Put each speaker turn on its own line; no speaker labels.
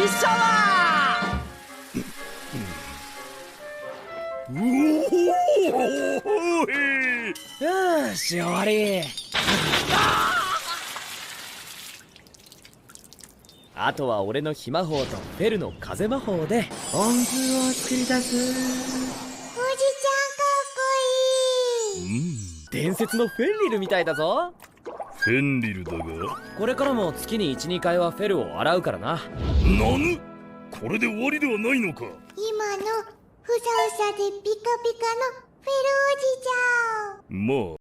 シャワー。よし終わり。あとは俺の火魔法とフェルの風魔法で温風を作り出す。
おじちゃんかっこいい。
伝説のフェンリルみたいだぞ。
フェンリルだが、
これからも月に 1,2 回はフェルを洗うからな。
なぬ、これで終わりではないのか。
今のふさふさでピカピカのフェルおじちゃん。
まあ